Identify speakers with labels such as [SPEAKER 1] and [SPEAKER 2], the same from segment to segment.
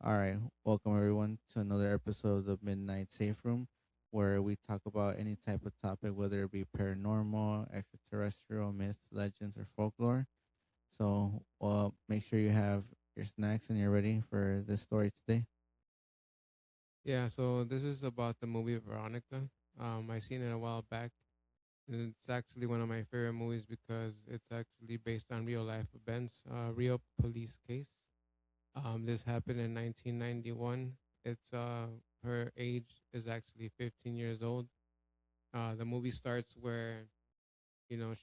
[SPEAKER 1] All right, welcome everyone to another episode of Midnight Safe Room, where we talk about any type of topic, whether it be paranormal, extraterrestrial, myths, legends, or folklore. So, make sure you have your snacks and you're ready for this story today.
[SPEAKER 2] Yeah, so this is about the movie Veronica. I seen it a while back. And it's actually one of my favorite movies because it's actually based on real life events, real police case. This happened in 1991. It's her age is actually 15 years old. The movie starts where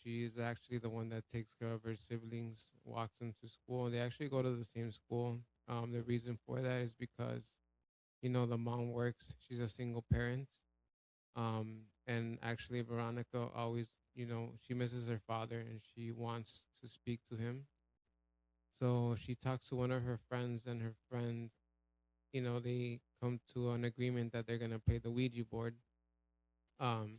[SPEAKER 2] she's actually the one that takes care of her siblings, walks them to school. They actually go to the same school. The reason for that is because the mom works. She's a single parent. And actually, Veronica always, she misses her father and she wants to speak to him. So she talks to one of her friends, and her friend, they come to an agreement that they're going to play the Ouija board. Um,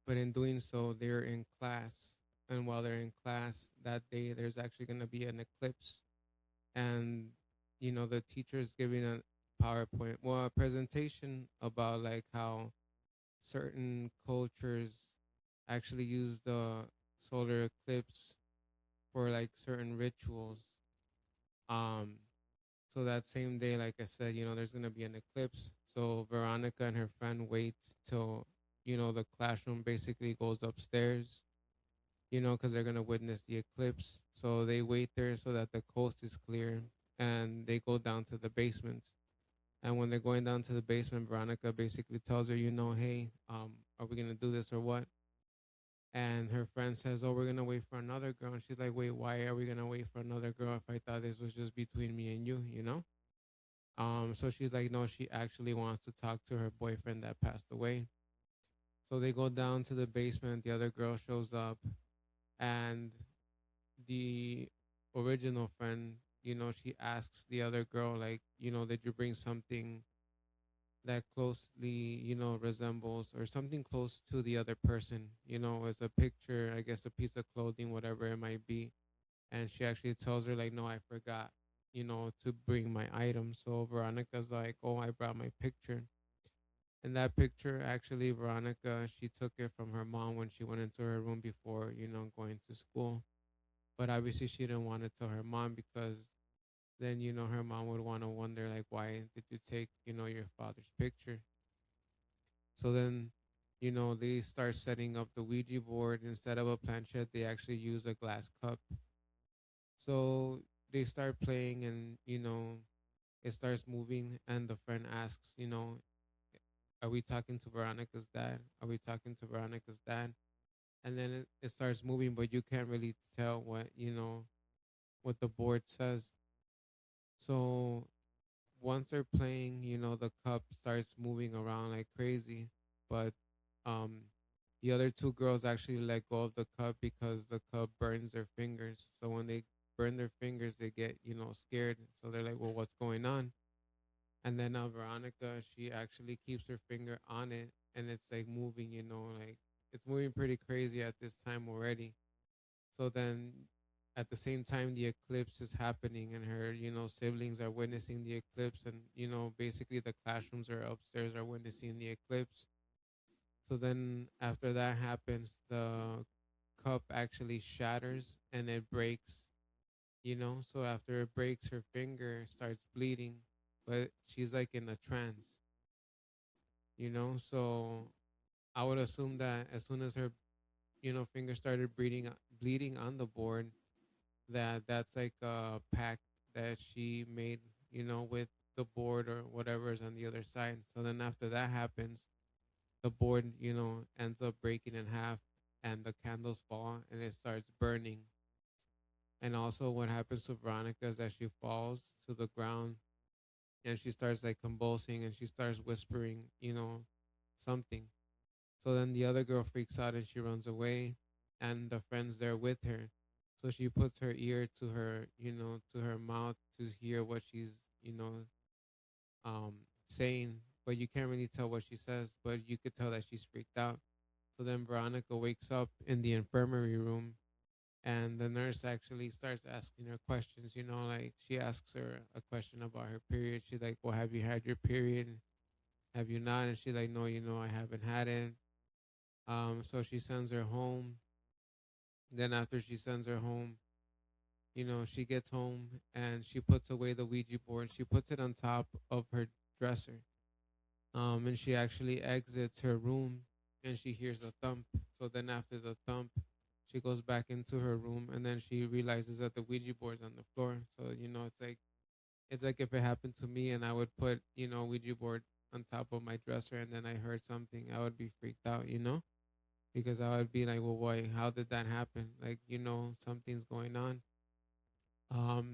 [SPEAKER 2] but in doing so, they're in class. And while they're in class that day, there's actually going to be an eclipse. And, the teacher is giving a PowerPoint, well, a presentation about like how certain cultures actually use the solar eclipse for like certain rituals. Um, so that same day, like I said, there's gonna be an eclipse. So Veronica and her friend wait till the classroom basically goes upstairs. Because they're gonna witness the eclipse. So they wait there so that the coast is clear, and they go down to the basement. And when they're going down to the basement, Veronica basically tells her, hey, are we gonna do this or what? And her friend says, "Oh, we're gonna wait for another girl." And she's like, "Wait, why are we gonna wait for another girl if I thought this was just between me and you?" So she's like, "No, she actually wants to talk to her boyfriend that passed away." So they go down to the basement. The other girl shows up, and the original friend, she asks the other girl, like, did you bring something that closely, resembles or something close to the other person, as a picture, I guess a piece of clothing, whatever it might be. And she actually tells her, like, no, I forgot, to bring my item. So Veronica's like, oh, I brought my picture. And that picture, actually, Veronica, she took it from her mom when she went into her room before, going to school. But obviously, she didn't want to tell her mom because then, her mom would want to wonder, like, why did you take, your father's picture? So then, they start setting up the Ouija board. Instead of a planchette, they actually use a glass cup. So they start playing, and, it starts moving. And the friend asks, are we talking to Veronica's dad? Are we talking to Veronica's dad? And then it starts moving, but you can't really tell what the board says. So once they're playing, the cup starts moving around like crazy. But um the other two girls actually let go of the cup because the cup burns their fingers. So when they burn their fingers, they get, scared. So they're like, well, what's going on? And then Veronica, she actually keeps her finger on it, and it's like moving, like it's moving pretty crazy at this time already. So then at the same time the eclipse is happening, and her, siblings are witnessing the eclipse, and basically the classrooms are upstairs are witnessing the eclipse. So then after that happens, the cup actually shatters and it breaks, so after it breaks, her finger starts bleeding, but she's like in a trance, so I would assume that as soon as her, finger started bleeding on the board, that's like a pact that she made, with the board or whatever is on the other side. So then after that happens, the board, ends up breaking in half, and the candles fall and it starts burning. And also what happens to Veronica is that she falls to the ground, and she starts like convulsing, and she starts whispering, something. So then the other girl freaks out and she runs away, and the friend's there with her. So she puts her ear to her, to her mouth to hear what she's, you know, um, saying, but you can't really tell what she says, but you could tell that she's freaked out. So then Veronica wakes up in the infirmary room, And the nurse actually starts asking her questions, like she asks her a question about her period. She's like, well, have you had your period? Have you not? And she's like, no, I haven't had it. So she sends her home. Then after she sends her home, she gets home and she puts away the Ouija board. She puts it on top of her dresser. And she actually exits her room and she hears a thump. So then after the thump, she goes back into her room and then she realizes that the Ouija board's on the floor. So, it's like if it happened to me and I would put, Ouija board on top of my dresser and then I heard something, I would be freaked out, because I would be like, well, boy, how did that happen? Like, something's going on.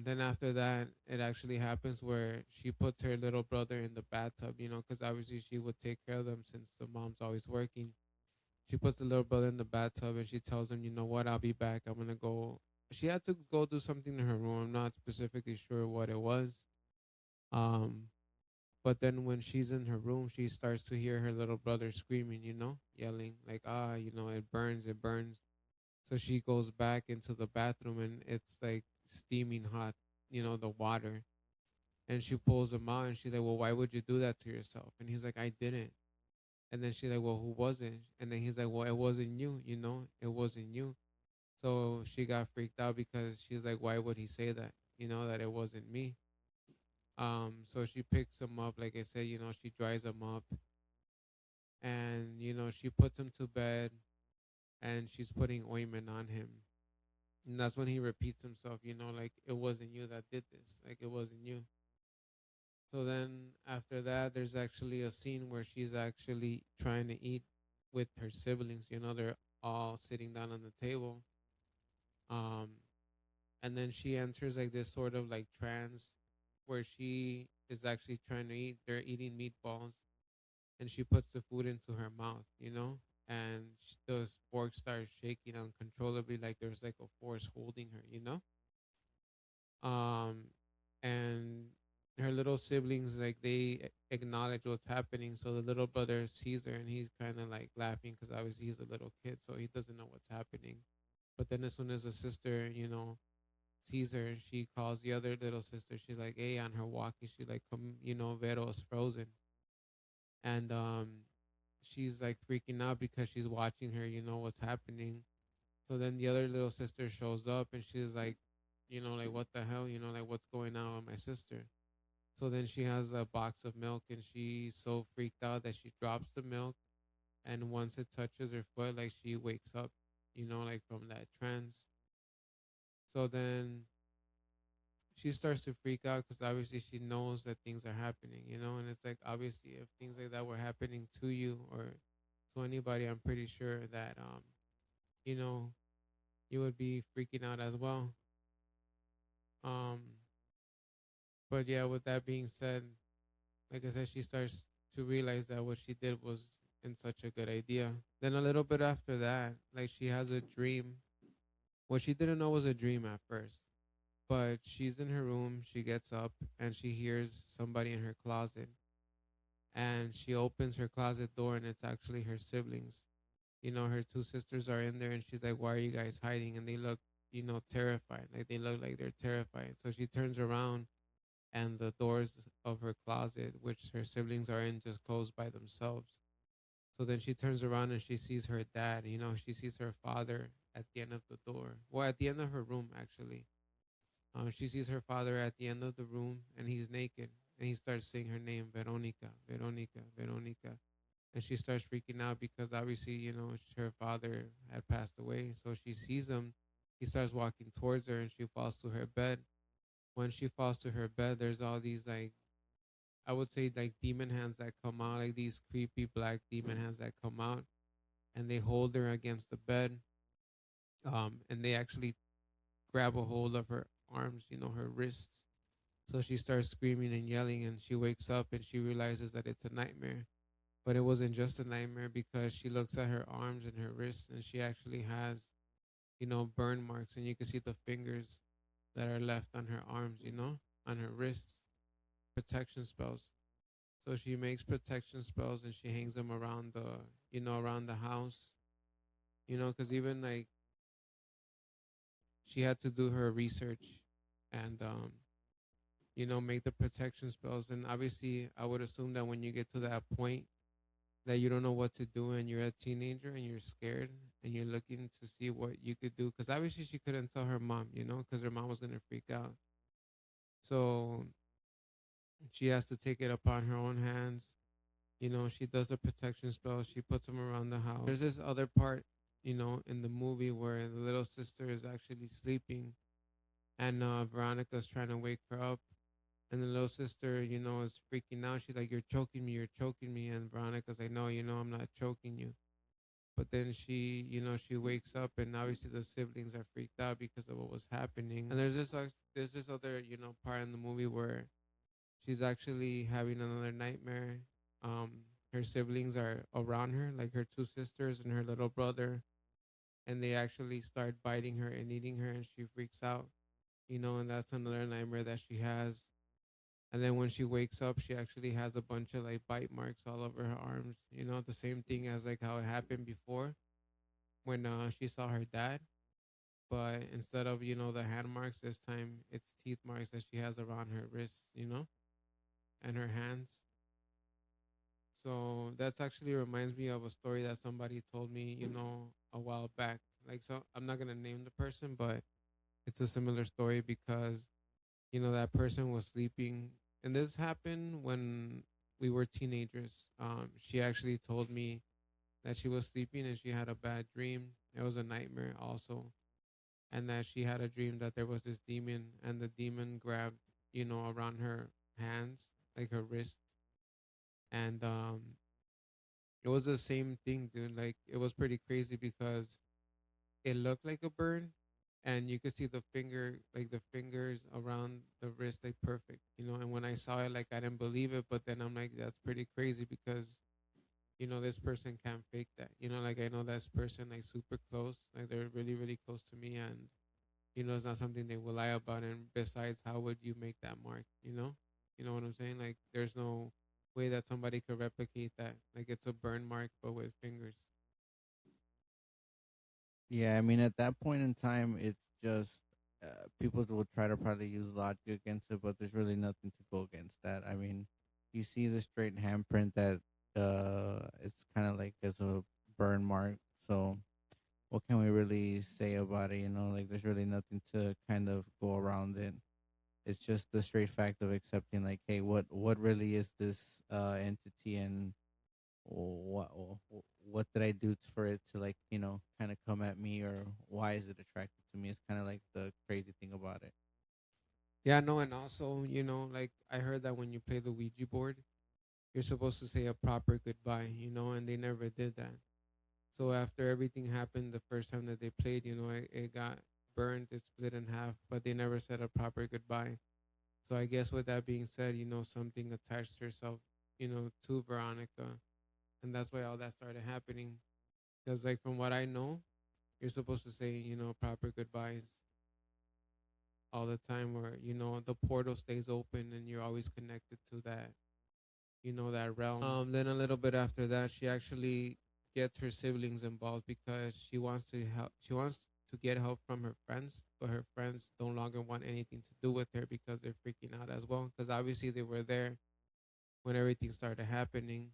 [SPEAKER 2] Then after that, it actually happens where she puts her little brother in the bathtub, because obviously she would take care of them since the mom's always working. She puts the little brother in the bathtub and she tells him, you know what, I'll be back. I'm gonna go. She had to go do something in her room. I'm not specifically sure what it was. Um, but then when she's in her room, she starts to hear her little brother screaming, yelling like, it burns, it burns. So she goes back into the bathroom and it's like steaming hot, the water. And she pulls him out and she's like, well, why would you do that to yourself? And he's like, I didn't. And then she's like, well, who was it? And then he's like, well, it wasn't you, it wasn't you. So she got freaked out because she's like, why would he say that? That it wasn't me. So she picks him up, like I said, she dries him up and, she puts him to bed and she's putting ointment on him. And that's when he repeats himself, like it wasn't you that did this, like it wasn't you. So then after that, there's actually a scene where she's actually trying to eat with her siblings. They're all sitting down on the table. Um, and then she enters like this sort of like trance where she is actually trying to eat. They're eating meatballs, and she puts the food into her mouth, and the fork starts shaking uncontrollably, like there's like a force holding her. um and her little siblings, like they acknowledge what's happening, so the little brother sees her and he's kind of like laughing because obviously he's a little kid, so he doesn't know what's happening. But then as soon as the sister, sees her, she calls the other little sister. She's like, hey, on her walkie, she's like, come, Vero is frozen. And she's like freaking out because she's watching her, what's happening. So then the other little sister shows up and she's like, like what the hell, like what's going on with my sister. So then she has a box of milk and she's so freaked out that she drops the milk. And once it touches her foot, like she wakes up, like from that trance. So then she starts to freak out because obviously she knows that things are happening. And it's like obviously if things like that were happening to you or to anybody, I'm pretty sure that you know, you would be freaking out as well. Um, but yeah, with that being said, like I said, she starts to realize that what she did was in such a good idea. Then a little bit after that, like she has a dream. What she didn't know was a dream at first, but she's in her room. She gets up and she hears somebody in her closet, and she opens her closet door, and it's actually her siblings. Her two sisters are in there, and she's like, "Why are you guys hiding?" And they look, terrified. Like they look like they're terrified. So she turns around and the doors of her closet, which her siblings are in, just close by themselves. So then she turns around and she sees her dad. She sees her father at the end of the door. Well, at the end of her room, actually. She sees her father at the end of the room and he's naked. And he starts saying her name, Veronica, Veronica, Veronica. And she starts freaking out because obviously, her father had passed away. So she sees him. He starts walking towards her and she falls to her bed. When she falls to her bed, there's all these like, I would say like demon hands that come out, like these creepy black demon hands that come out and they hold her against the bed. And they actually grab a hold of her arms, her wrists. So she starts screaming and yelling and she wakes up and she realizes that it's a nightmare. But it wasn't just a nightmare because she looks at her arms and her wrists and she actually has, burn marks and you can see the fingers that are left on her arms, on her wrists, protection spells. So she makes protection spells and she hangs them around around the house, because even like she had to do her research and make the protection spells. And obviously, I would assume that when you get to that point that you don't know what to do and you're a teenager and you're scared and you're looking to see what you could do, because obviously she couldn't tell her mom, because her mom was gonna freak out. So she has to take it upon her own hands. She does the protection spells. She puts them around the house. There's this other part, in the movie where the little sister is actually sleeping, and Veronica's trying to wake her up, and the little sister, is freaking out. She's like, "You're choking me, you're choking me," and Veronica's like, "No, I'm not choking you." But then she wakes up, and obviously the siblings are freaked out because of what was happening. And there's this other part in the movie where she's actually having another nightmare. Um, her siblings are around her, like her two sisters and her little brother, and they actually start biting her and eating her, and she freaks out. And that's another nightmare that she has. And then when she wakes up, she actually has a bunch of like bite marks all over her arms. The same thing as like how it happened before when she saw her dad. But instead of the hand marks, this time it's teeth marks that she has around her wrists, and her hands. So that's actually reminds me of a story that somebody told me, a while back. Like, so I'm not gonna name the person, but it's a similar story because that person was sleeping, and this happened when we were teenagers. She actually told me that she was sleeping and she had a bad dream. It was a nightmare also, and that she had a dream that there was this demon, and the demon grabbed around her hands, like her wrist, and it was the same thing, dude. Like, it was pretty crazy because it looked like a burn, and you could see the finger, like the fingers around the wrist, like perfect, And when I saw it, like, I didn't believe it, but then I'm like, that's pretty crazy because this person can't fake that. Like, I know this person like super close, like they're really really close to me, and it's not something they will lie about. And besides, how would you make that mark? You know what I'm saying? Like, there's no way that somebody could replicate that. Like, it's a burn mark but with fingers.
[SPEAKER 1] Yeah, I mean, at that point in time, it's just people will try to probably use logic against it, but there's really nothing to go against that. I mean, you see the straight handprint that it's kind of like as a burn mark. So, what can we really say about it? Like there's really nothing to kind of go around it. It's just the straight fact of accepting, like, hey, what really is this entity, and what what did I do for it to, like, kind of come at me, or why is it attracted to me? It's kind of like the crazy thing about it.
[SPEAKER 2] Yeah, no, and also, like, I heard that when you play the Ouija board, you're supposed to say a proper goodbye, and they never did that. So after everything happened the first time that they played, it got burned, it split in half, but they never said a proper goodbye. So I guess with that being said, something attached herself, to Veronica, and that's why all that started happening. Because, like, from what I know, you're supposed to say, proper goodbyes all the time, or the portal stays open and you're always connected to that, that realm. Then a little bit after that, she actually gets her siblings involved because she wants to help. She wants to get help from her friends, but her friends no longer want anything to do with her because they're freaking out as well. Because obviously they were there when everything started happening,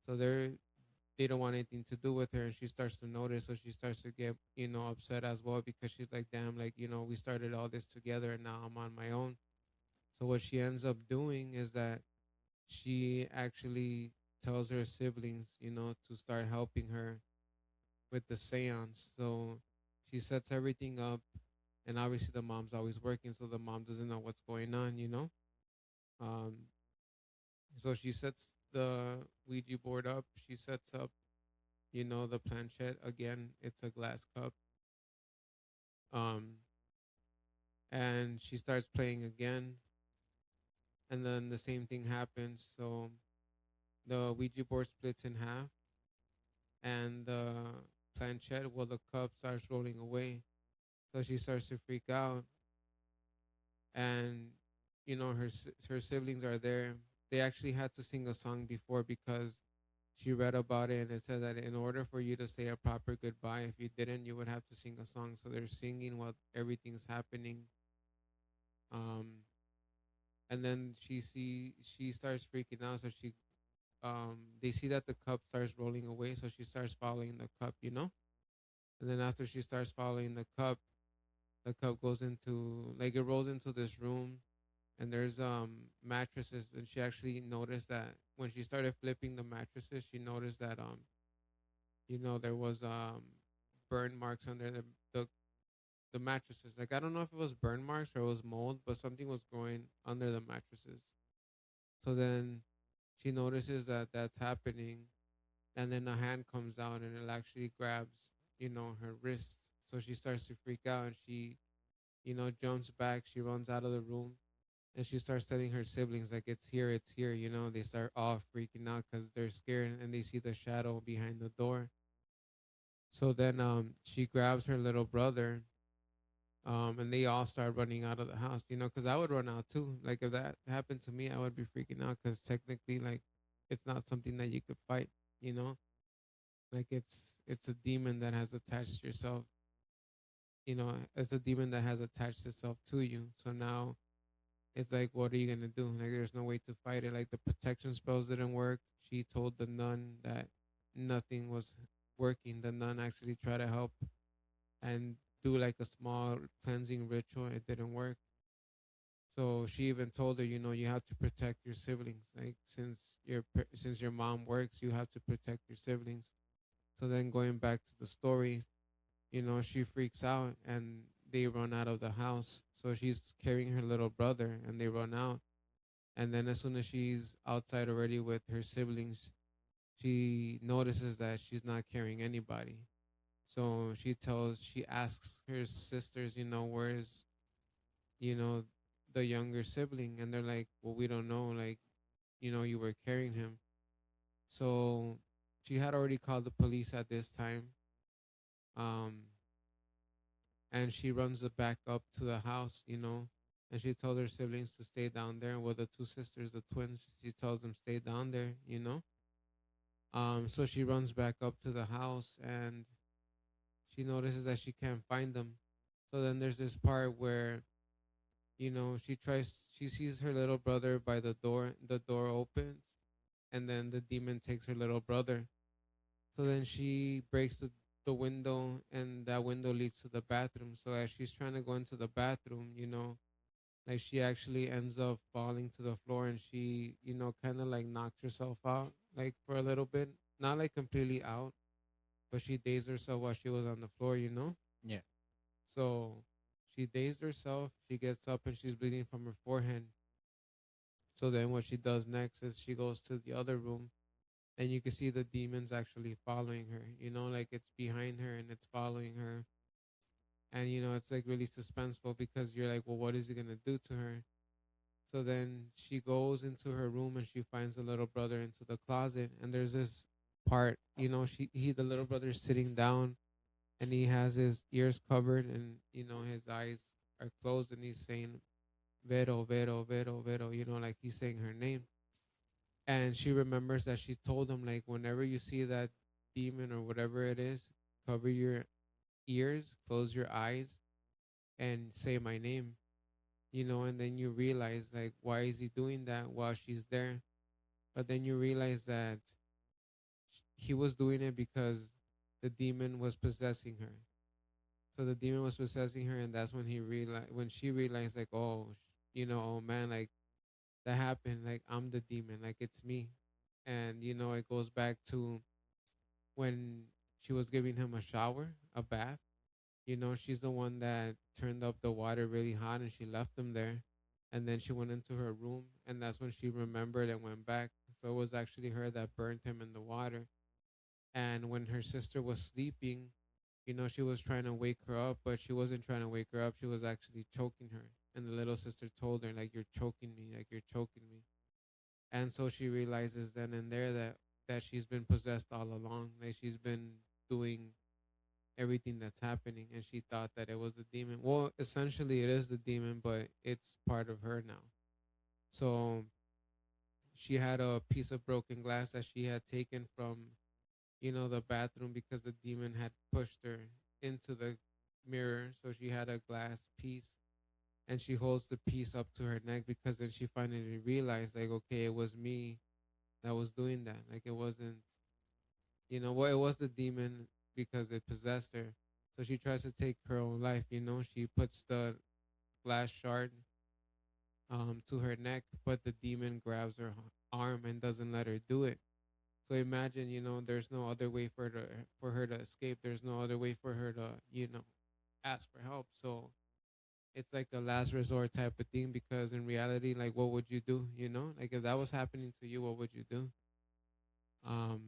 [SPEAKER 2] so they don't want anything to do with her. And she starts to notice, so she starts to get upset as well because she's like, damn, like, we started all this together and now I'm on my own. So what she ends up doing is that she actually tells her siblings, to start helping her with the seance. So she sets everything up, and obviously the mom's always working, so the mom doesn't know what's going on. Um, so she sets the Ouija board up. She sets up, the planchette. Again, it's a glass cup. Um, and she starts playing again, and then the same thing happens. So the Ouija board splits in half, and the planchette, well, the cup starts rolling away. So she starts to freak out, and her siblings are there. They actually had to sing a song before because she read about it, and it said that in order for you to say a proper goodbye, if you didn't, you would have to sing a song. So they're singing while everything's happening. Um, and then she starts freaking out. So they see that the cup starts rolling away, so she starts following the cup, you know. And then after she starts following the cup goes into, like, it rolls into this room, and there's mattresses, and she actually noticed that when she started flipping the mattresses, she noticed that there was burn marks under the the mattresses. Like, I don't know if it was burn marks or it was mold, but something was growing under the mattresses. So then she notices that that's happening, and then a hand comes out and it actually grabs, her wrist. So she starts to freak out, and she, jumps back. She runs out of the room, and she starts telling her siblings, like, it's here, it's here. They start all freaking out because they're scared, and they see the shadow behind the door. So then she grabs her little brother, and they all start running out of the house, because I would run out too. Like, if that happened to me, I would be freaking out because technically, like, it's not something that you could fight, you know? Like, it's a demon that has attached yourself, it's a demon that has attached itself to you. So now it's like, what are you gonna do? Like, there's no way to fight it. Like, the protection spells didn't work. She told the nun that nothing was working. The nun actually tried to help and do like a small cleansing ritual. It didn't work. So she even told her, you have to protect your siblings. Like, since your mom works, you have to protect your siblings. So then, going back to the story, she freaks out and they run out of the house. So she's carrying her little brother and they run out. And then as soon as she's outside already with her siblings, she notices that she's not carrying anybody. So she asks her sisters, where's, you know, the younger sibling? And they're like, well, we don't know. Like, you were carrying him. So she had already called the police at this time. Um, and she runs it back up to the house, and she told her siblings to stay down there. With the two sisters, the twins, she tells them stay down there. So she runs back up to the house and she notices that she can't find them. So then there's this part where, she sees her little brother by the door opens, and then the demon takes her little brother. So then she breaks the window, and that window leads to the bathroom. So as she's trying to go into the bathroom, like, she actually ends up falling to the floor, and she, kind of like knocks herself out, like, for a little bit. Not like completely out, but she dazed herself while she was on the floor.
[SPEAKER 1] Yeah.
[SPEAKER 2] So she dazed herself. She gets up and she's bleeding from her forehead. So then what she does next is she goes to the other room, and you can see the demons actually following her, like, it's behind her and it's following her. And, it's like really suspenseful because you're like, well, what is he going to do to her? So then she goes into her room and she finds the little brother into the closet. And there's this part, the little brother's sitting down and he has his ears covered and, his eyes are closed, and he's saying, Vero, Vero, Vero, Vero, like he's saying her name. And she remembers that she told him, like, whenever you see that demon or whatever it is, cover your ears, close your eyes, and say my name. And then you realize, like, why is he doing that while she's there? But then you realize that he was doing it because the demon was possessing her. So the demon was possessing her, and that's when she realized, like, oh, oh man, like, that happened. Like, I'm the demon, like, it's me. And it goes back to when she was giving him a shower, a bath. She's the one that turned up the water really hot and she left him there. And then she went into her room, and that's when she remembered and went back. So it was actually her that burned him in the water. And when her sister was sleeping, she was trying to wake her up, but she wasn't trying to wake her up. She was actually choking her. And the little sister told her, like, you're choking me, like, you're choking me. And so she realizes then and there that she's been possessed all along. Like, she's been doing everything that's happening, and she thought that it was the demon. Well, essentially it is the demon, but it's part of her now. So she had a piece of broken glass that she had taken from, the bathroom because the demon had pushed her into the mirror. So she had a glass piece, and she holds the piece up to her neck because then she finally realized, like, okay, it was me that was doing that. Like, it wasn't, well, it was the demon because it possessed her. So she tries to take her own life. She puts the glass shard to her neck, but the demon grabs her arm and doesn't let her do it. So imagine, there's no other way for her to escape. There's no other way for her to, ask for help. So it's like a last resort type of thing because in reality, like, what would you do? Like, if that was happening to you, what would you do? Um,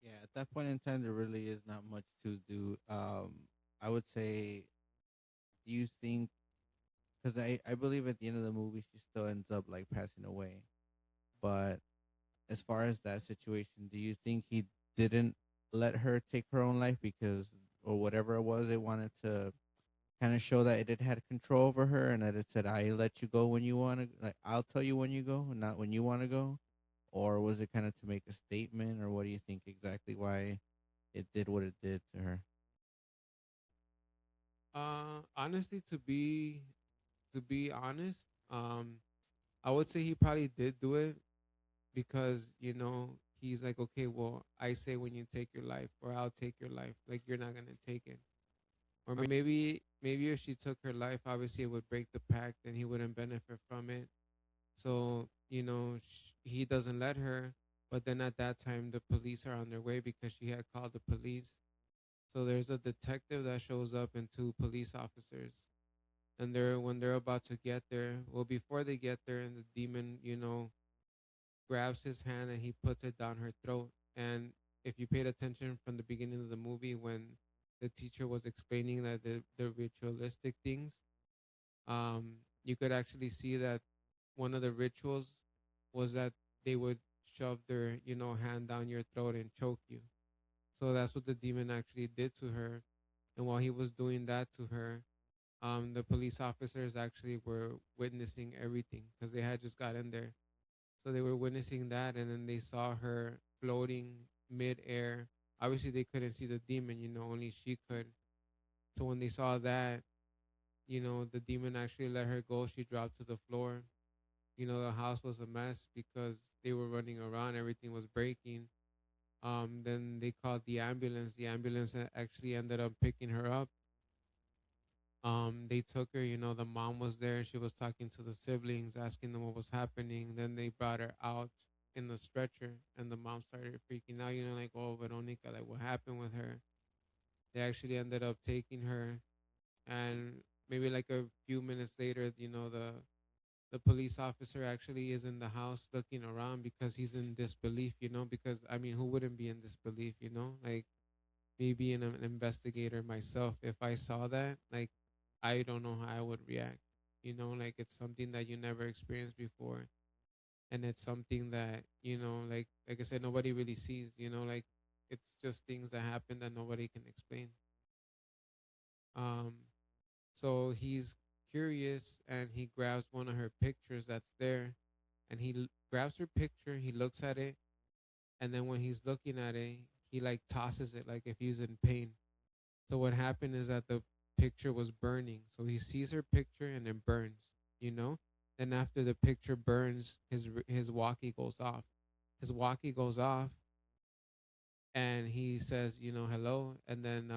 [SPEAKER 1] Yeah, at that point in time, there really is not much to do. I would say, do you think? Because I believe at the end of the movie, she still ends up like passing away. But as far as that situation, do you think he didn't let her take her own life because, or whatever it was, it wanted to kind of show that it had control over her, and that it said, "I let you go when you want to, like I'll tell you when you go, not when you want to go," or was it kind of to make a statement, or what do you think exactly why it did what it did to her?
[SPEAKER 2] honestly, to be honest, I would say he probably did do it because he's like, okay, well, I say when you take your life, or I'll take your life. Like, you're not gonna take it. Or maybe if she took her life, obviously it would break the pact, and he wouldn't benefit from it. So he doesn't let her. But then at that time, the police are on their way because she had called the police. So there's a detective that shows up and two police officers. And when they're about to get there, well, before they get there, and the demon, grabs his hand and he puts it down her throat. And if you paid attention from the beginning of the movie, when the teacher was explaining that the ritualistic things, you could actually see that one of the rituals was that they would shove their hand down your throat and choke you. So that's what the demon actually did to her. And while he was doing that to her, the police officers actually were witnessing everything because they had just got in there. So they were witnessing that, and then they saw her floating mid-air. Obviously, they couldn't see the demon, only she could. So when they saw that, the demon actually let her go. She dropped to the floor. The house was a mess because they were running around. Everything was breaking. Then they called the ambulance. The ambulance actually ended up picking her up. They took her, the mom was there. She was talking to the siblings, asking them what was happening. Then they brought her out in the stretcher, and the mom started freaking out, like, oh, Veronica, like, what happened with her? They actually ended up taking her, and maybe like a few minutes later, the police officer actually is in the house looking around because he's in disbelief, because I mean, who wouldn't be in disbelief, like me being an investigator myself, if I saw that, like, I don't know how I would react. Like, it's something that you never experienced before, and it's something that like I said, nobody really sees. Like, it's just things that happen that nobody can explain. Um, so he's curious, and he grabs one of her pictures that's there, and he grabs her picture. He looks at it, and then when he's looking at it, he like tosses it like if he's in pain. So what happened is that the picture was burning. So he sees her picture and it burns, you know? Then after the picture burns, his walkie goes off. His walkie goes off, and he says, hello. And then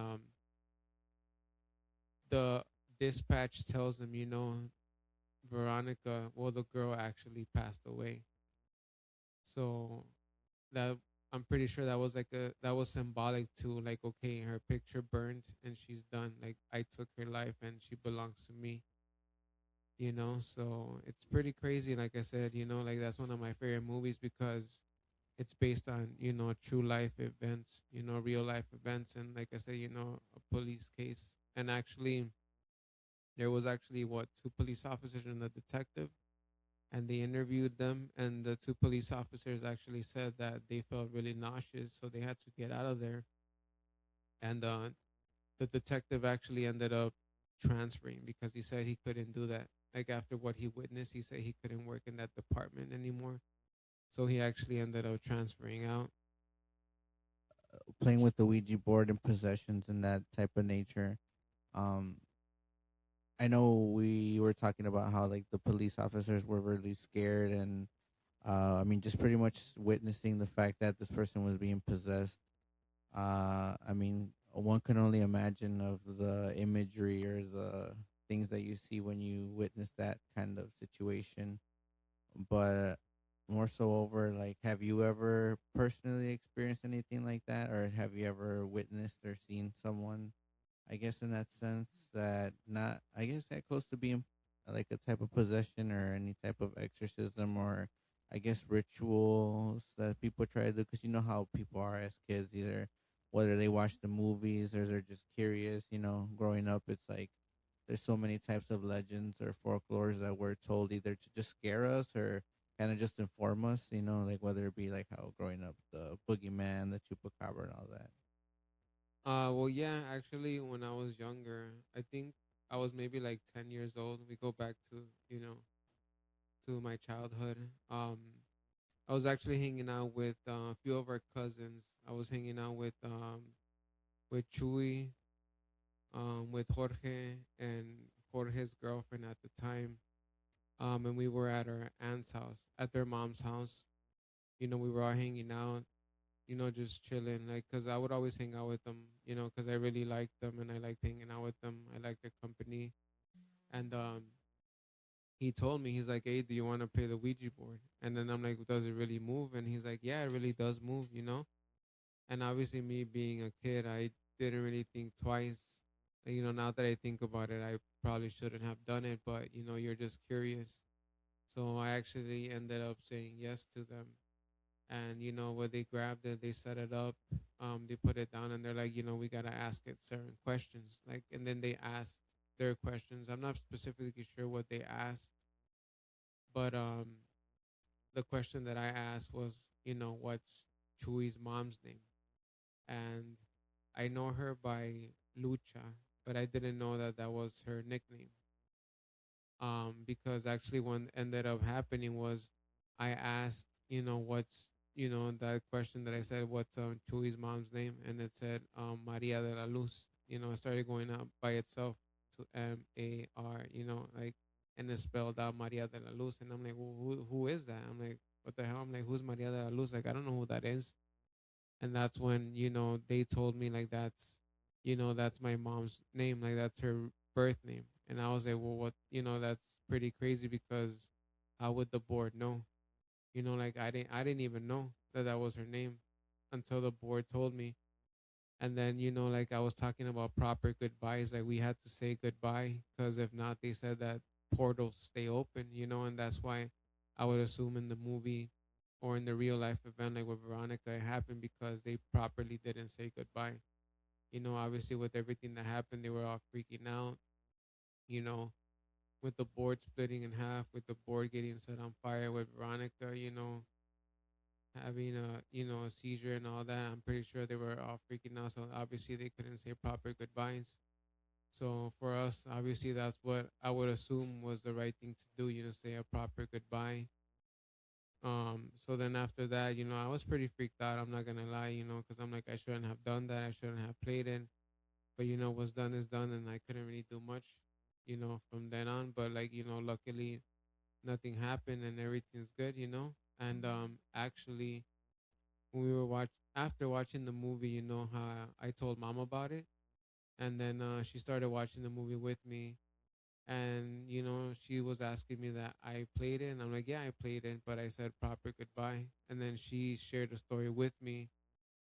[SPEAKER 2] the dispatch tells him, Veronica, well, the girl actually passed away. So that, I'm pretty sure that was symbolic to, like, okay, her picture burned and she's done. Like, I took her life and she belongs to me. So it's pretty crazy. Like I said, like, that's one of my favorite movies because it's based on, true life events, real life events, and like I said, a police case. And actually, there was actually what, two police officers and a detective, and they interviewed them, and the two police officers actually said that they felt really nauseous, so they had to get out of there. And the detective actually ended up transferring because he said he couldn't do that. Like after what he witnessed, he said he couldn't work in that department anymore. So he actually ended up transferring out.
[SPEAKER 1] Playing with the Ouija board and possessions and that type of nature. Um, I know we were talking about how like the police officers were really scared, and I mean, just pretty much witnessing the fact that this person was being possessed. I mean, one can only imagine of the imagery or the things that you see when you witness that kind of situation. But more so over like, have you ever personally experienced anything like that, or have you ever witnessed or seen someone, I guess, in that sense, that not, I guess, that close to being like a type of possession or any type of exorcism, or I guess rituals that people try to do? Because you know how people are as kids, either whether they watch the movies or they're just curious. Growing up, it's like there's so many types of legends or folklores that we're told either to just scare us or kind of just inform us. Like whether it be like how growing up the boogeyman, the chupacabra, and all that.
[SPEAKER 2] Well, yeah, actually, when I was younger, I think I was maybe like 10 years old. We go back to, to my childhood. I was actually hanging out with a few of our cousins. I was hanging out with Chuy, with Jorge and Jorge's girlfriend at the time. And we were at our aunt's house, at their mom's house. We were all hanging out, just chilling. Like, cause I would always hang out with them, cause I really liked them and I liked hanging out with them. I liked their company. And he told me, he's like, "Hey, do you want to play the Ouija board?" And then I'm like, "Does it really move?" And he's like, "Yeah, it really does move." And obviously, me being a kid, I didn't really think twice. Now that I think about it, I probably shouldn't have done it, but you're just curious. So I actually ended up saying yes to them. And when they grabbed it, they set it up, they put it down, and they're like, we gotta ask it certain questions. Like, and then they asked their questions. I'm not specifically sure what they asked, but the question that I asked was, what's Chuy's mom's name? And I know her by Lucha, but I didn't know that that was her nickname. Because actually, what ended up happening was I asked, what's, that question that I said, what's Chuy's mom's name? And it said Maria de la Luz. It started going up by itself to Mar, like, and it spelled out Maria de la Luz. And I'm like, well, who is that? I'm like, what the hell? I'm like, who's Maria de la Luz? Like, I don't know who that is. And that's when they told me like that's my mom's name, like that's her birth name. And I was like, well, what, that's pretty crazy, because how would the board know? Like I didn't even know that that was her name until the board told me. And then like I was talking about proper goodbyes, like we had to say goodbye, because if not, they said that portals stay open, and that's why I would assume in the movie or in the real life event like with Veronica, it happened because they properly didn't say goodbye. Obviously with everything that happened, they were all freaking out, you know, with the board splitting in half, with the board getting set on fire, with Veronica, having a seizure and all that. I'm pretty sure they were all freaking out. So obviously they couldn't say proper goodbyes. So for us, obviously that's what I would assume was the right thing to do, say a proper goodbye. So then after that, I was pretty freaked out. I'm not gonna lie, because I'm like, I shouldn't have done that. I shouldn't have played it. But what's done is done, and I couldn't really do much, from then on. But like, luckily nothing happened and everything's good. And actually, when we were after watching the movie, how I told mom about it, and then she started watching the movie with me, and she was asking me that I played it, and I'm like, yeah, I played it, but I said proper goodbye. And then she shared a story with me,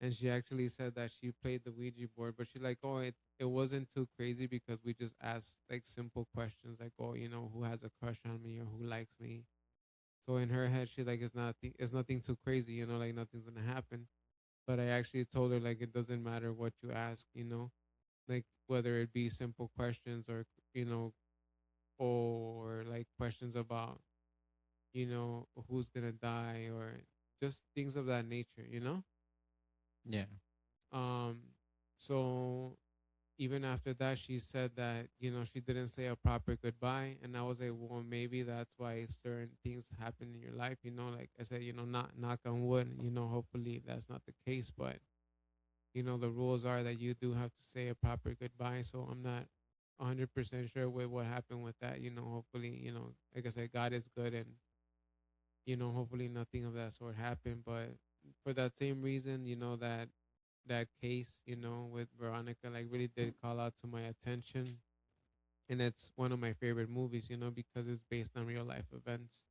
[SPEAKER 2] and she actually said that she played the Ouija board, but she like, oh, it wasn't too crazy because we just asked like simple questions like, oh, who has a crush on me or who likes me. So in her head, she like, it's nothing too crazy, like nothing's gonna happen. But I actually told her like it doesn't matter what you ask, like whether it be simple questions or you know or like questions about who's gonna die, or just things of that nature.
[SPEAKER 1] Yeah.
[SPEAKER 2] um so even after that, she said that, she didn't say a proper goodbye. And I was like, well, maybe that's why certain things happen in your life. Like I said, not knock on wood, hopefully that's not the case. But, the rules are that you do have to say a proper goodbye. So I'm not 100% sure with what happened with that. Hopefully, like I said, God is good, and, hopefully nothing of that sort happened. But for that same reason, that case, with Veronica, like really did call out to my attention. And it's one of my favorite movies, because it's based on real life events.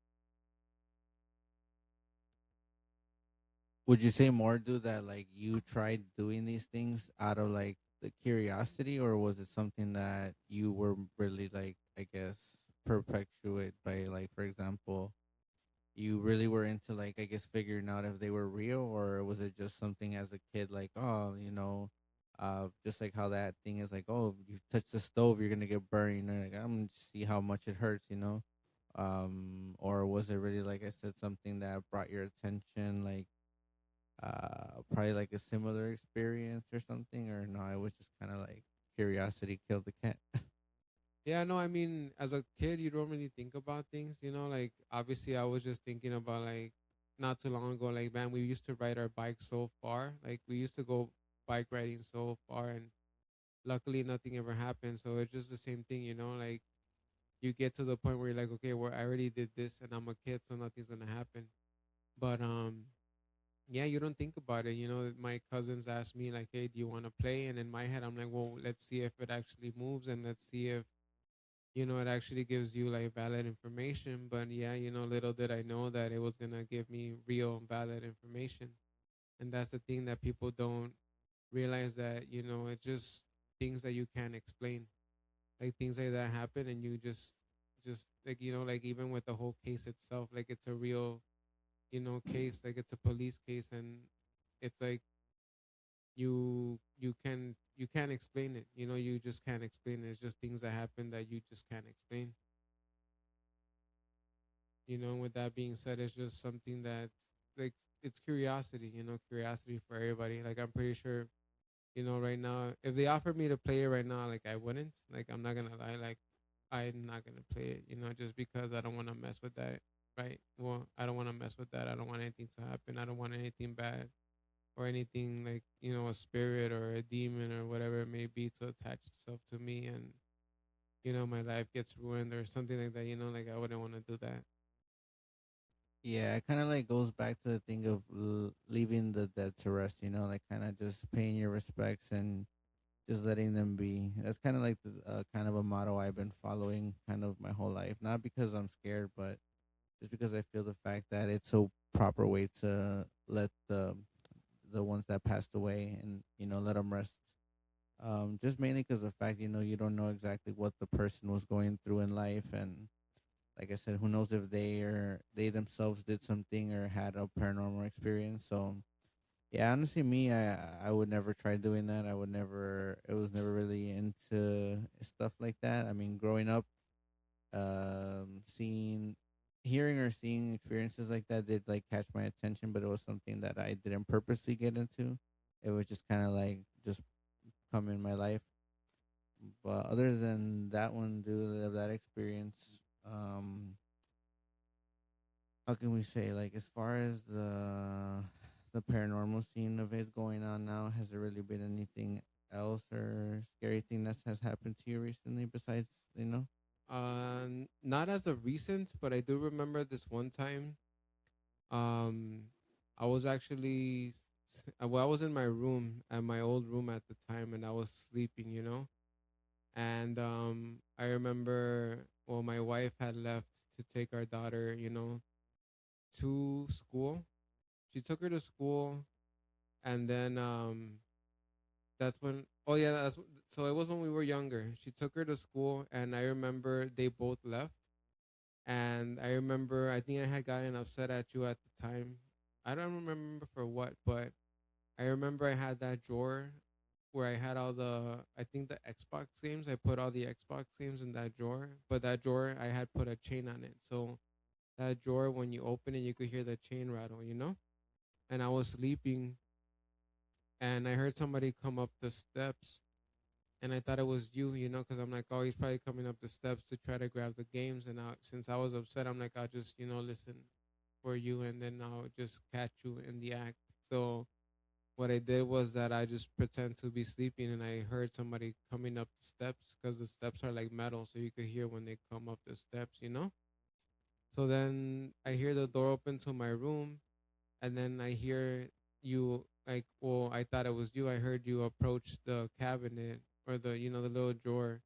[SPEAKER 1] Would you say more, dude, that like you tried doing these things out of like the curiosity, or was it something that you were really like, I guess, perpetuate by, like, for example, you really were into, like, I guess, figuring out if they were real, or was it just something as a kid, like, oh, just like how that thing is like, oh, you touch the stove, you're gonna get burned, like, I'm gonna see how much it hurts. Or was it really, like I said, something that brought your attention, like, probably like a similar experience or something, or no, it was just kind of like curiosity killed the cat.
[SPEAKER 2] Yeah, no, I mean, as a kid, you don't really think about things, like obviously I was just thinking about, like, not too long ago, like, man, we used to ride our bikes so far. Like, we used to go bike riding so far, and luckily nothing ever happened. So it's just the same thing, like you get to the point where you're like, okay, well, I already did this and I'm a kid, so nothing's gonna happen. But yeah, you don't think about it. My cousins asked me like, hey, do you want to play? And in my head, I'm like, well, let's see if it actually moves, and let's see if, it actually gives you like valid information. But yeah, little did I know that it was gonna give me real valid information. And that's the thing that people don't realize, that, it's just things that you can't explain. Like, things like that happen, and you just like, like, even with the whole case itself, like, it's a real, case, like it's a police case. And it's like, you can't explain it. You just can't explain it. It's just things that happen that you just can't explain. With that being said, it's just something that, like, it's curiosity. Curiosity for everybody. Like, I'm pretty sure, right now, if they offered me to play it right now, like, I wouldn't. Like, I'm not gonna lie, like, I'm not gonna play it, just because I don't want to mess with that. Right? Well, I don't want to mess with that. I don't want anything to happen. I don't want anything bad, or anything like, a spirit or a demon or whatever it may be, to attach itself to me, and, my life gets ruined or something like that. Like, I wouldn't want to do that.
[SPEAKER 1] Yeah, it kind of like goes back to the thing of leaving the dead to rest, like kind of just paying your respects and just letting them be. That's kind of like the kind of a motto I've been following kind of my whole life. Not because I'm scared, but just because I feel the fact that it's a proper way to let the ones that passed away, and let them rest. Just mainly because the fact, you don't know exactly what the person was going through in life, and like I said, who knows if they themselves did something or had a paranormal experience. So yeah, honestly, me, I would never try doing that. I would never. It was never really into stuff like that. I mean, growing up, seeing, hearing or seeing experiences like that did like catch my attention, but it was something that I didn't purposely get into. It was just kind of like just come in my life. But other than that one, due to that experience, how can we say, like, as far as the paranormal scene of it going on now, has there really been anything else or scary thing that has happened to you recently besides,
[SPEAKER 2] Not as of recent, but I do remember this one time. Um, I was actually, well, I was in my room, at my old room at the time, and I was sleeping, And I remember, well, my wife had left to take our daughter, to school. She took her to school, and then that's when, oh yeah, so it was when we were younger. She took her to school, and I remember they both left. And I remember, I think I had gotten upset at you at the time. I don't remember for what, but I remember I had that drawer where I had all the, I think, the Xbox games. I put all the Xbox games in that drawer, but that drawer, I had put a chain on it. So that drawer, when you open it, you could hear the chain rattle. And I was sleeping, and I heard somebody come up the steps, and I thought it was you, because I'm like, oh, he's probably coming up the steps to try to grab the games, and since I was upset, I'm like, I'll just listen for you, and then I'll just catch you in the act. So what I did was that I just pretend to be sleeping, and I heard somebody coming up the steps because the steps are like metal, so you could hear when they come up the steps. So then I hear the door open to my room, and then I hear you like, well, I thought it was you. I heard you approach the cabinet or the little drawer,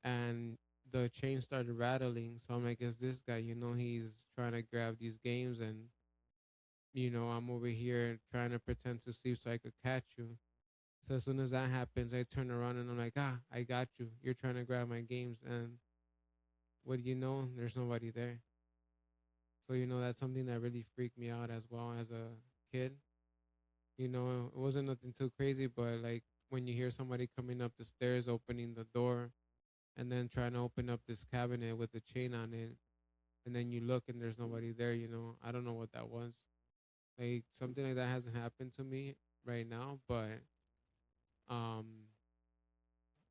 [SPEAKER 2] and the chain started rattling. So I'm like, is this guy? He's trying to grab these games, and I'm over here trying to pretend to sleep so I could catch you. So as soon as that happens, I turn around and I'm like, I got you. You're trying to grab my games, and what do you know? There's nobody there. So that's something that really freaked me out as well as a kid. It wasn't nothing too crazy, but like when you hear somebody coming up the stairs, opening the door, and then trying to open up this cabinet with the chain on it, and then you look and there's nobody there. I don't know what that was. Like something like that hasn't happened to me right now, but um,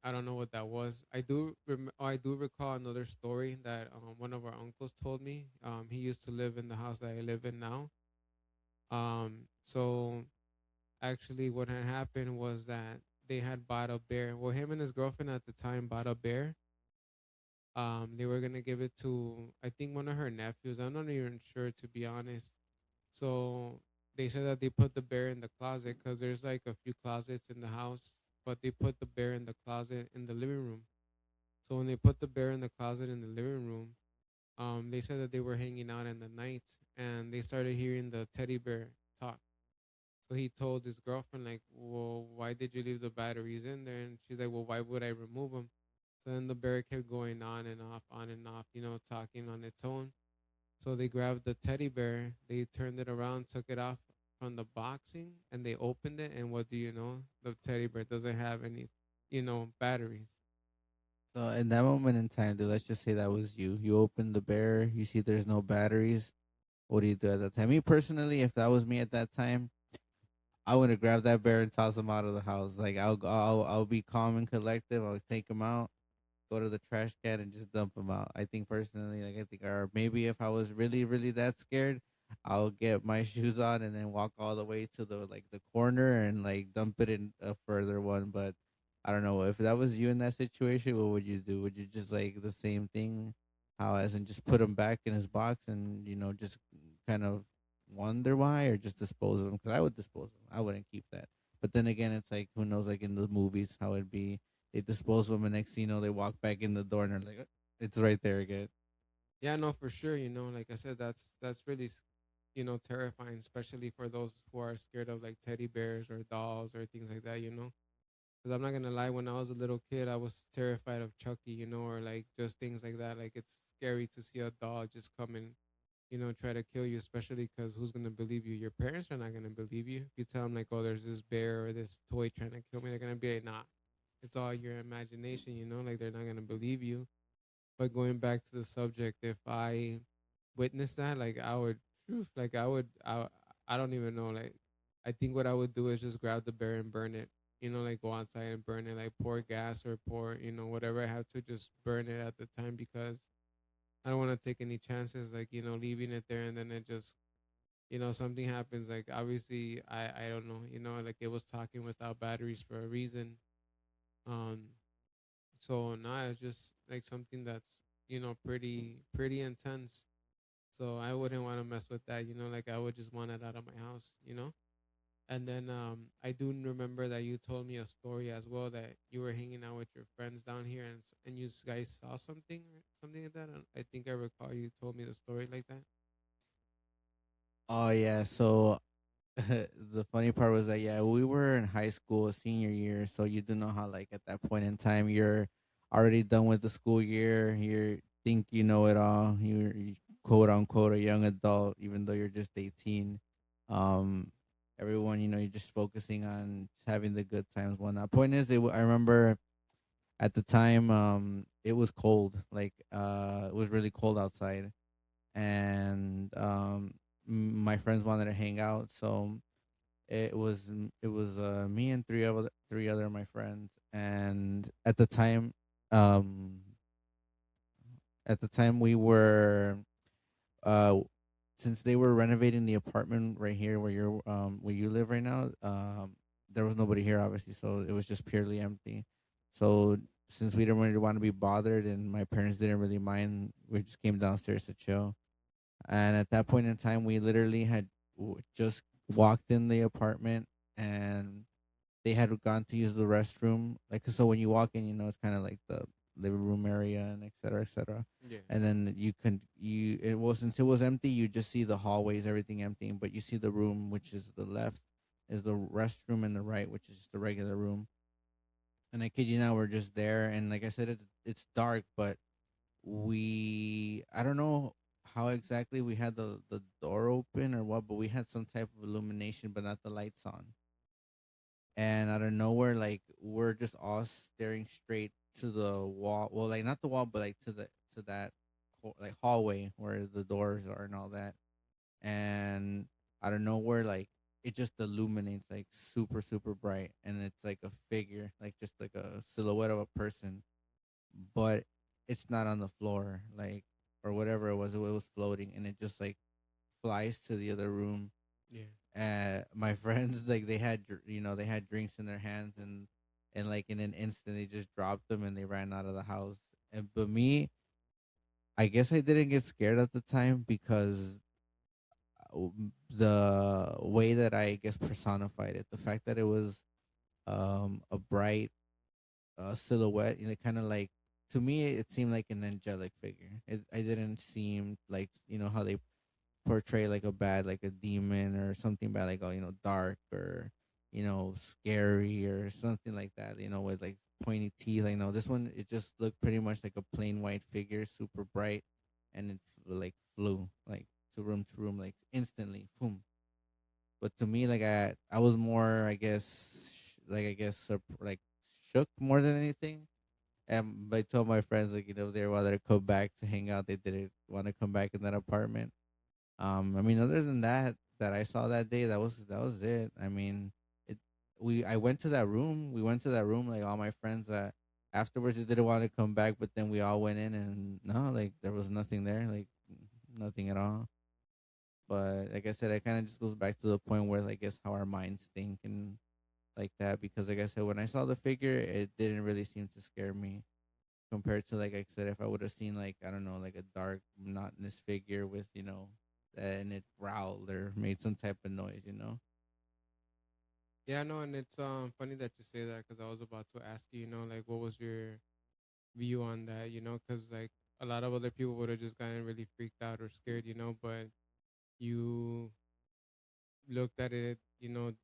[SPEAKER 2] I don't know what that was. I do recall another story that one of our uncles told me. He used to live in the house that I live in now. So actually, what had happened was that they had bought a bear. Well, him and his girlfriend at the time bought a bear. They were gonna give it to, I think, one of her nephews. I'm not even sure, to be honest. So they said that they put the bear in the closet because there's like a few closets in the house, but they put the bear in the closet in the living room. So when they put the bear in the closet in the living room, they said that they were hanging out in the night, and they started hearing the teddy bear talk. So he told his girlfriend, like, well, why did you leave the batteries in there? And she's like, well, why would I remove them? So then the bear kept going on and off, talking on its own. So they grabbed the teddy bear, they turned it around, took it off from the boxing, and they opened it. And what do you know? The teddy bear doesn't have any, batteries.
[SPEAKER 1] So in that moment in time, dude, let's just say that was you. You open the bear, you see there's no batteries. What do you do at that time? Me personally, if that was me at that time, I would have grabbed that bear and tossed him out of the house. Like I'll be calm and collective. I'll take him out, go to the trash can and just dump them out. I think personally, like I think, or maybe if I was really, really that scared, I'll get my shoes on and then walk all the way to the corner and like dump it in a further one. But I don't know if that was you in that situation. What would you do? Would you just like the same thing, how as in just put him back in his box and just kind of wonder why, or just dispose of him? Because I would dispose of him. I wouldn't keep that. But then again, it's like who knows? Like in the movies, how it'd be they dispose of them, and next thing you know, they walk back in the door and they're like, it's right there again.
[SPEAKER 2] Yeah, no, for sure. Like I said, that's really, terrifying, especially for those who are scared of like teddy bears or dolls or things like that. Because I'm not gonna lie, when I was a little kid, I was terrified of Chucky, or like just things like that. Like it's scary to see a doll just come and, try to kill you, especially because who's gonna believe you? Your parents are not gonna believe you. If you tell them like, oh, there's this bear or this toy trying to kill me, they're gonna be like, nah, it's all your imagination. Like they're not gonna believe you. But going back to the subject, if I witnessed that, like I would, like I don't even know. Like I think what I would do is just grab the bear and burn it. Like go outside and burn it, like pour gas or pour, whatever I have to, just burn it at the time because I don't want to take any chances, like leaving it there and then it just, something happens. Like obviously, I don't know, like it was talking without batteries for a reason. Um, so now it's just like something that's pretty intense. So I wouldn't want to mess with that. Like I would just want it out of my house. And then I do remember that you told me a story as well that you were hanging out with your friends down here and you guys saw something or something like that. I think I recall you told me the story like that.
[SPEAKER 1] Oh yeah, so the funny part was that yeah, we were in high school, senior year, so you do know how like at that point in time you're already done with the school year. You think you know it all. You're quote unquote a young adult, even though you're just 18. Um, everyone, you're just focusing on having the good times. Whatnot. Point is, I remember at the time, it was cold. Like, it was really cold outside, and my friends wanted to hang out, so it was me and three other of my friends, and um at the time we were uh since they were renovating the apartment right here where you live right now. There was nobody here, obviously, so it was just purely empty. So since we didn't really want to be bothered and my parents didn't really mind, we just came downstairs to chill. And at that point in time, we literally had just walked in the apartment, and they had gone to use the restroom. Like, so when you walk in, it's kind of like the living room area and et cetera, et cetera.
[SPEAKER 2] Yeah.
[SPEAKER 1] And then since it was empty, you just see the hallways, everything empty, but you see the room, which is the left is the restroom, and the right, which is just the regular room. And I kid you not, we're just there, and like I said, it's dark, but I don't know how exactly we had the door open or what, but we had some type of illumination, but not the lights on. And out of nowhere, like, we're just all staring straight to the wall. Well, like, not the wall, but like to that like hallway where the doors are and all that. And out of nowhere, like, it just illuminates like super super bright, and it's like a figure, like just like a silhouette of a person, but it's not on the floor, like, or whatever it was floating, and it just like flies to the other room.
[SPEAKER 2] Yeah.
[SPEAKER 1] My friends, like, they had drinks in their hands, and like in an instant they just dropped them and they ran out of the house. And but me, I guess I didn't get scared at the time because the way that I guess personified it, the fact that it was a bright silhouette, kind of like, to me it seemed like an angelic figure. I didn't seem like, how they portray like a bad, like a demon or something bad, like, oh, dark or scary or something like that, with like pointy teeth. Like, no, this one, it just looked pretty much like a plain white figure, super bright, and it like flew like to room, like instantly, boom. But to me, like, I was more, I guess, like shook more than anything. And I told my friends, like, they wanted to come back to hang out. They didn't want to come back in that apartment. I mean, other than that I saw that day, that was it. I mean, it. I went to that room. We went to that room, like, all my friends. That afterwards they didn't want to come back, but then we all went in, and no, like, there was nothing there, like nothing at all. But like I said, it kind of just goes back to the point where, like, I guess, how our minds think and like that. Because like I said, when I saw the figure, it didn't really seem to scare me compared to, like I said, if I would have seen, like, I don't know, like a dark monotonous figure with, and it growled or made some type of noise.
[SPEAKER 2] Yeah, no, and it's funny that you say that because I was about to ask you, like, what was your view on that, because like a lot of other people would have just gotten really freaked out or scared, but you looked at it,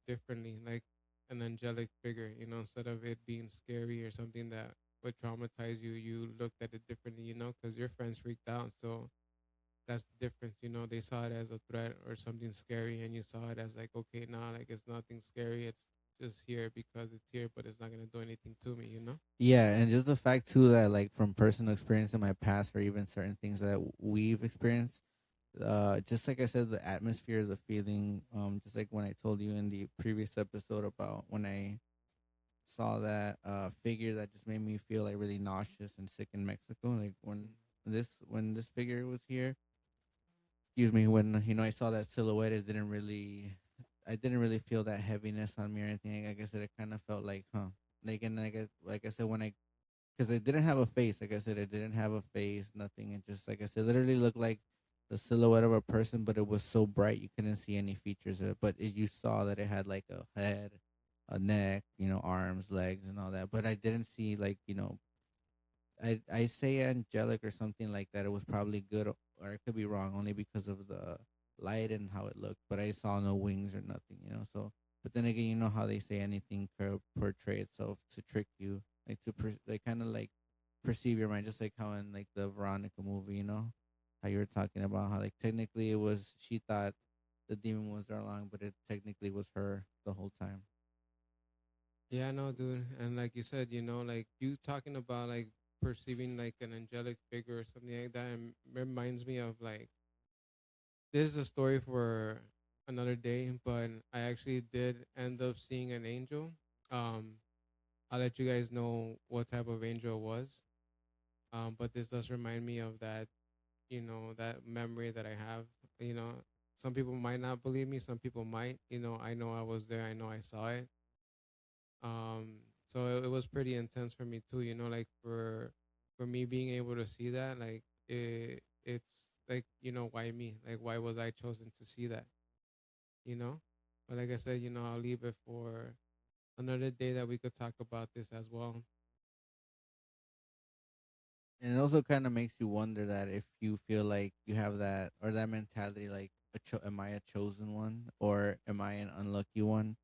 [SPEAKER 2] differently, like an angelic figure, instead of it being scary or something that would traumatize you, you looked at it differently, because your friends freaked out. So that's the difference, they saw it as a threat or something scary, and you saw it as like, okay, nah, like it's nothing scary. It's just here because it's here, but it's not gonna do anything to me.
[SPEAKER 1] Yeah, and just the fact too that, like, from personal experience in my past, or even certain things that we've experienced, just like I said, the atmosphere, the feeling, just like when I told you in the previous episode about when I saw that figure that just made me feel like really nauseous and sick in Mexico. Like, when this figure was here, excuse me, when I saw that silhouette, I didn't really feel that heaviness on me or anything. Like I said, it kind of felt like, huh, like, and like I said, because it didn't have a face. Like I said, it didn't have a face, nothing. It just, like I said, literally looked like the silhouette of a person, but it was so bright you couldn't see any features of it. But you saw that it had like a head, a neck, arms, legs, and all that. But I didn't see, like, I say angelic or something like that. It was probably good, or I could be wrong, only because of the light and how it looked. But I saw no wings or nothing. So, but then again, you know how they say anything could portray itself to trick you, like like, kind of like perceive your mind, just like how in, like, the Veronica movie. How you were talking about how, like, technically it was, she thought the demon was there along, but it technically was her the whole time.
[SPEAKER 2] Yeah, no, dude. And like you said, like you talking about like perceiving like an angelic figure or something like that, and reminds me of like this is a story for another day, but I actually did end up seeing an angel. Um, I'll let you guys know what type of angel it was. But this does remind me of that, that memory that I have. You know, some people might not believe me, some people might. I know I was there, I know I saw it. So it was pretty intense for me too. Like for me being able to see that, like it's like why me? Like why was I chosen to see that? You know, but like I said, I'll leave it for another day that we could talk about this as well.
[SPEAKER 1] And it also kind of makes you wonder that if you feel like you have that or that mentality, like, am I a chosen one or am I an unlucky one?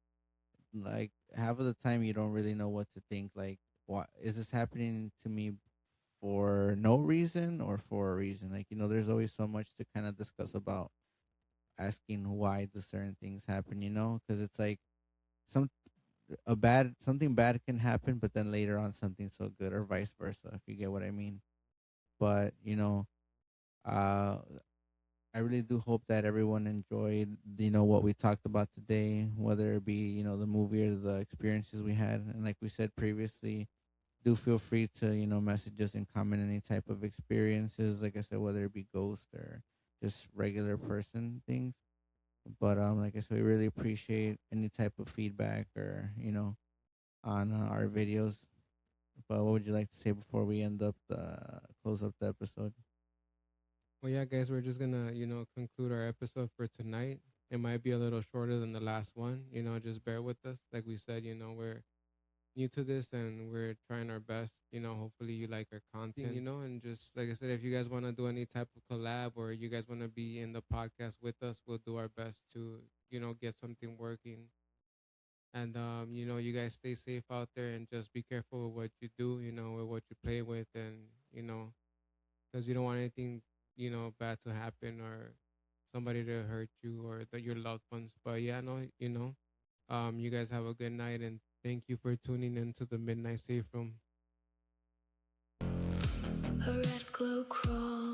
[SPEAKER 1] Like half of the time, you don't really know what to think. Like, what is this happening to me for no reason or for a reason? Like, there's always so much to kind of discuss about asking why do certain things happen. Because it's like some something bad can happen, but then later on something so good, or vice versa. If you get what I mean. But uh I really do hope that everyone enjoyed, what we talked about today, whether it be, the movie or the experiences we had. And like we said previously, do feel free to, message us and comment any type of experiences. Like I said, whether it be ghost or just regular person things. But like I said, we really appreciate any type of feedback or, on our videos. But what would you like to say before we end up close up the episode?
[SPEAKER 2] Well, yeah, guys, we're just gonna conclude our episode for tonight. It might be a little shorter than the last one. Just bear with us. Like we said, we're new to this and we're trying our best. Hopefully you like our content. And just like I said, if you guys want to do any type of collab or you guys want to be in the podcast with us, we'll do our best to get something working. And you guys stay safe out there and just be careful with what you do. With what you play with, and you know, because you don't want anything bad to happen or somebody to hurt you or your loved ones. But yeah, no, you guys have a good night and thank you for tuning into the Midnight Safe Room.
[SPEAKER 3] A red glow crawls